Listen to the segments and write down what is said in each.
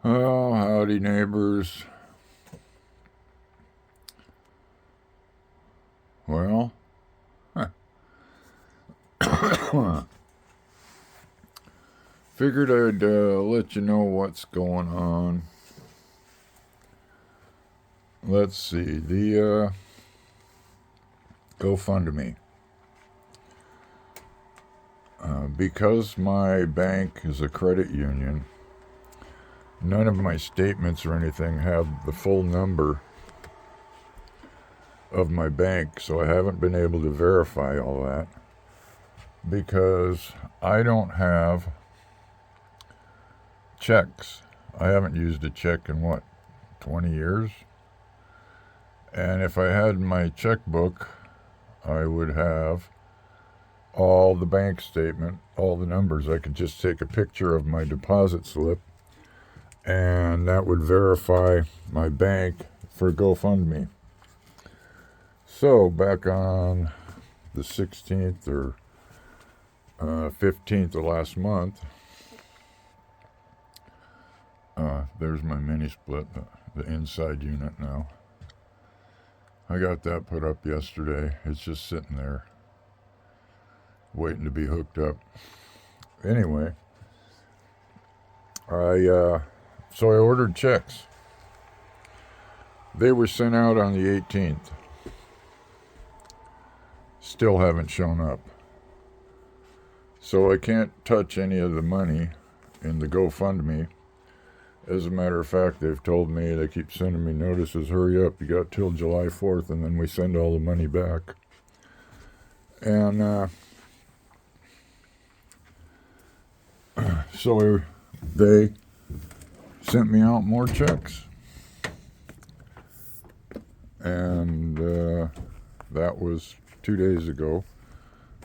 Oh, howdy, neighbors. Well, figured I'd let you know what's going on. Let's see, the GoFundMe. Because my bank is a credit union, none of my statements or anything have the full number of my bank, so I haven't been able to verify all that because I don't have checks. I haven't used a check in 20 years? And if I had my checkbook, I would have all the bank statement, all the numbers. I could just take a picture of my deposit slip, and that would verify my bank for GoFundMe. So back on the 16th or 15th of last month, there's my mini split, the inside unit now. I got that put up yesterday. It's just sitting there waiting to be hooked up. Anyway, so I ordered checks. They were sent out on the 18th. Still haven't shown up. So I can't touch any of the money in the GoFundMe. As a matter of fact, they've told me, they keep sending me notices, hurry up, you got till July 4th, and then we send all the money back. And so they sent me out more checks. And that was 2 days ago.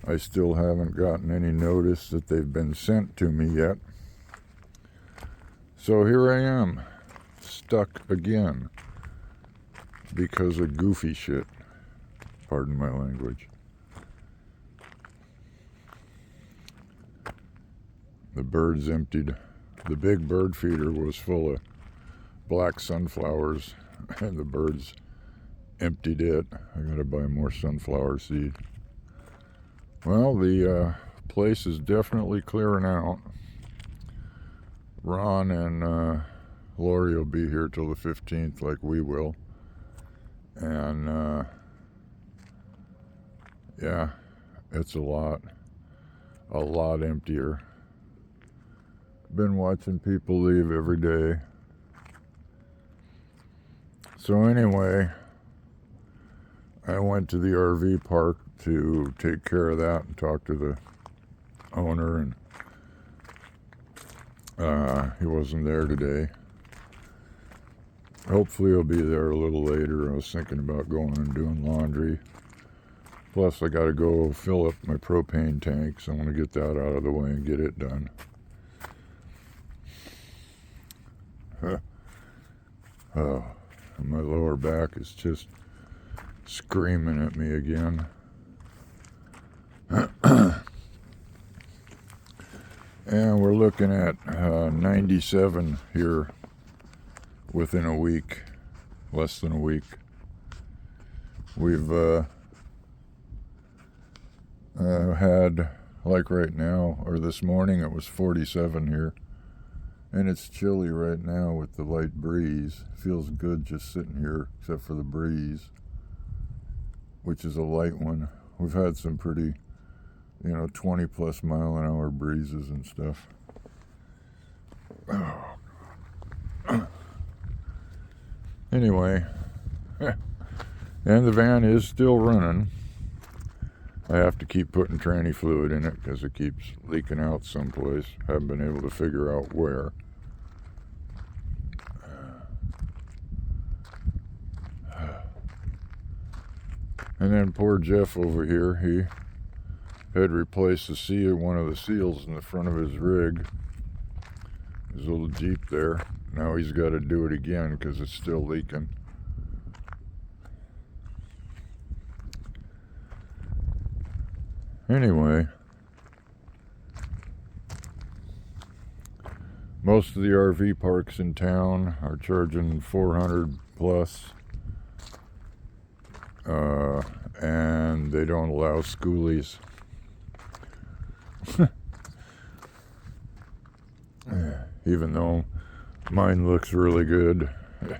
I still haven't gotten any notice that they've been sent to me yet. So here I am, stuck again because of goofy shit. Pardon my language. The birds emptied. The big bird feeder was full of black sunflowers, and the birds emptied it. I gotta buy more sunflower seed. Well, the place is definitely clearing out. Ron and Lori will be here till the 15th, like we will. And yeah, it's a lot emptier. Been watching people leave every day. So anyway, I went to the RV park to take care of that and talk to the owner, and he wasn't there today. Hopefully he'll be there a little later. I was thinking about going and doing laundry. Plus I gotta go fill up my propane tank, so I want to get that out of the way and get it done. Oh, my lower back is just screaming at me again. And we're looking at 97 here within a week, less than a week. We've had, like right now, or this morning, it was 47 here. And it's chilly right now with the light breeze. Feels good just sitting here, except for the breeze, which is a light one. We've had some pretty, 20 plus mile an hour breezes and stuff. Anyway, and the van is still running. I have to keep putting tranny fluid in it because it keeps leaking out someplace. Haven't been able to figure out where. And then poor Jeff over here, he had replaced one of the seals in the front of his rig, his little Jeep there. Now he's got to do it again because it's still leaking. Anyway, Most of the RV parks in town are charging 400 plus, and they don't allow schoolies. Even though mine looks really good,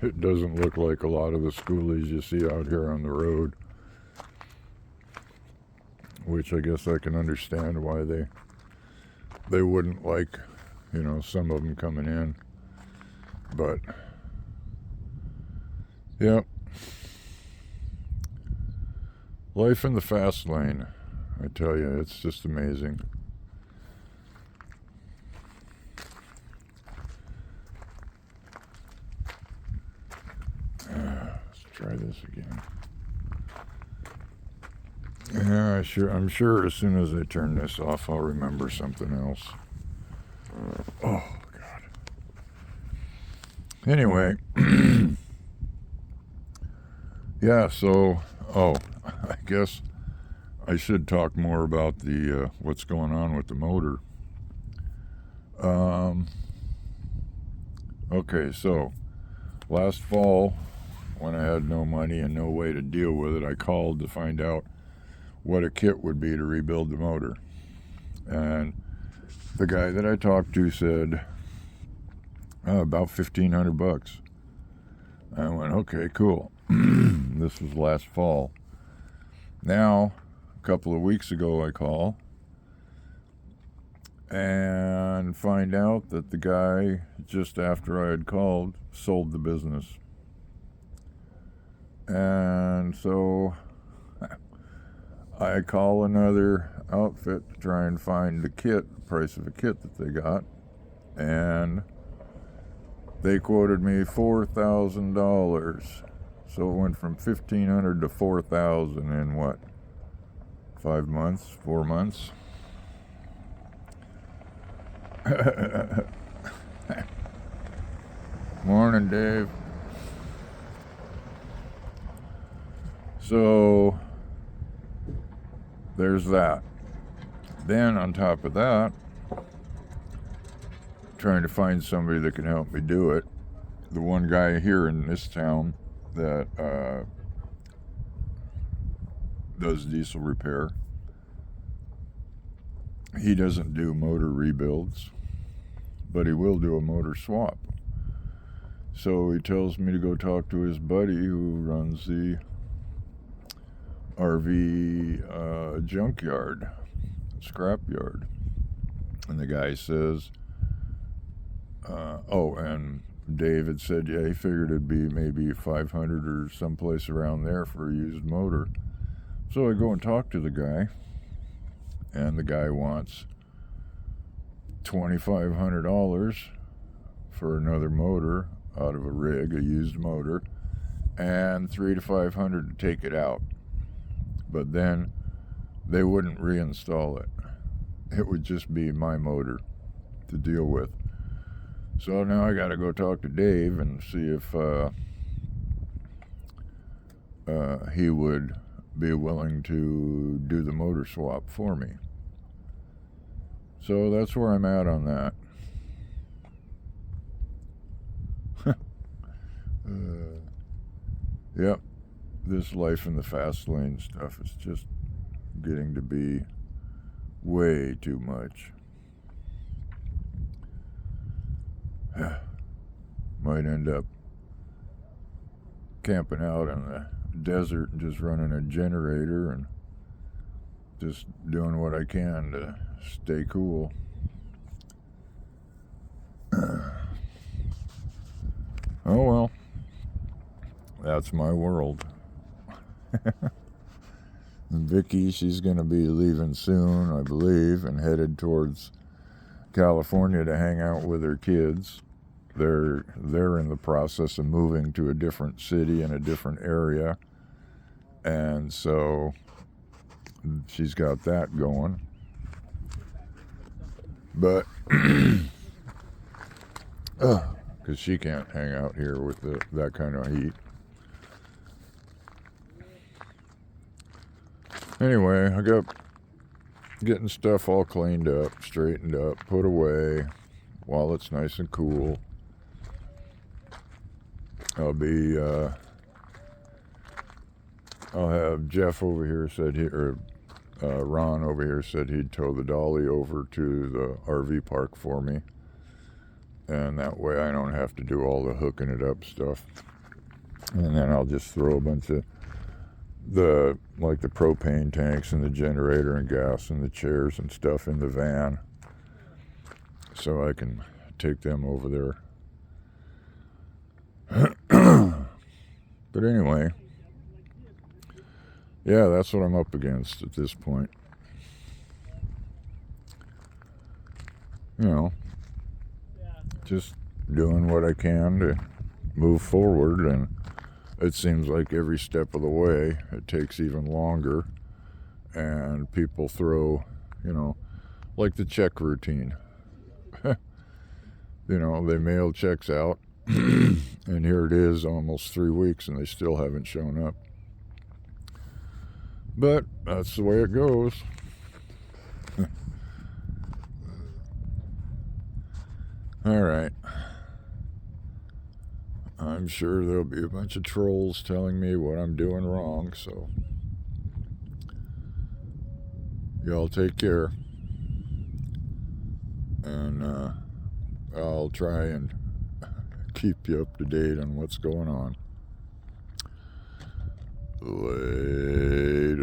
it doesn't look like a lot of the schoolies you see out here on the road, which I guess I can understand why they wouldn't like, some of them coming in. But yep, life in the fast lane, I tell you, it's just amazing. Let's try this again. Yeah, I'm sure as soon as I turn this off, I'll remember something else. Oh, God. Anyway, yeah, so, I guess I should talk more about the what's going on with the motor. Okay, so last fall, when I had no money and no way to deal with it, I called to find out what a kit would be to rebuild the motor. And the guy that I talked to said, about $1,500. I went, okay, cool. This was last fall. Now, a couple of weeks ago, I call and find out that the guy, just after I had called, sold the business. And so I call another outfit to try and find the price of a kit that they got, and they quoted me $4,000. So it went from $1,500 to $4,000 in what? 4 months? Morning, Dave. So there's that. Then on top of that, trying to find somebody that can help me do it. The one guy here in this town that does diesel repair, he doesn't do motor rebuilds, but he will do a motor swap. So he tells me to go talk to his buddy who runs the RV junkyard, scrapyard. And the guy says, and David said, yeah, he figured it'd be maybe $500 or someplace around there for a used motor. So I go and talk to the guy, and the guy wants $2,500 for another motor out of a rig, a used motor, and $300 to $500 to take it out. But then they wouldn't reinstall it. It would just be my motor to deal with. So now I got to go talk to Dave and see if he would be willing to do the motor swap for me. So that's where I'm at on that. Yep, this life in the fast lane stuff is just getting to be way too much. Might end up camping out in the desert and just running a generator and just doing what I can to stay cool. Oh well, that's my world. Vicky, she's going to be leaving soon, I believe, and headed towards California to hang out with her kids. They're in the process of moving to a different city in a different area, and so she's got that going. But because she can't hang out here with that kind of heat. Anyway, I got getting stuff all cleaned up, straightened up, put away, while it's nice and cool. I'll have Jeff over here Ron over here said he'd tow the dolly over to the RV park for me. And that way I don't have to do all the hooking it up stuff. And then I'll just throw a bunch of the propane tanks and the generator and gas and the chairs and stuff in the van. So I can take them over there. But anyway, yeah, that's what I'm up against at this point. You know, just doing what I can to move forward, and it seems like every step of the way it takes even longer, and people throw, like the check routine. They mail checks out, and here it is almost 3 weeks and they still haven't shown up. But that's the way it goes. All right. I'm sure there'll be a bunch of trolls telling me what I'm doing wrong, so y'all take care. And I'll try and keep you up to date on what's going on. Later.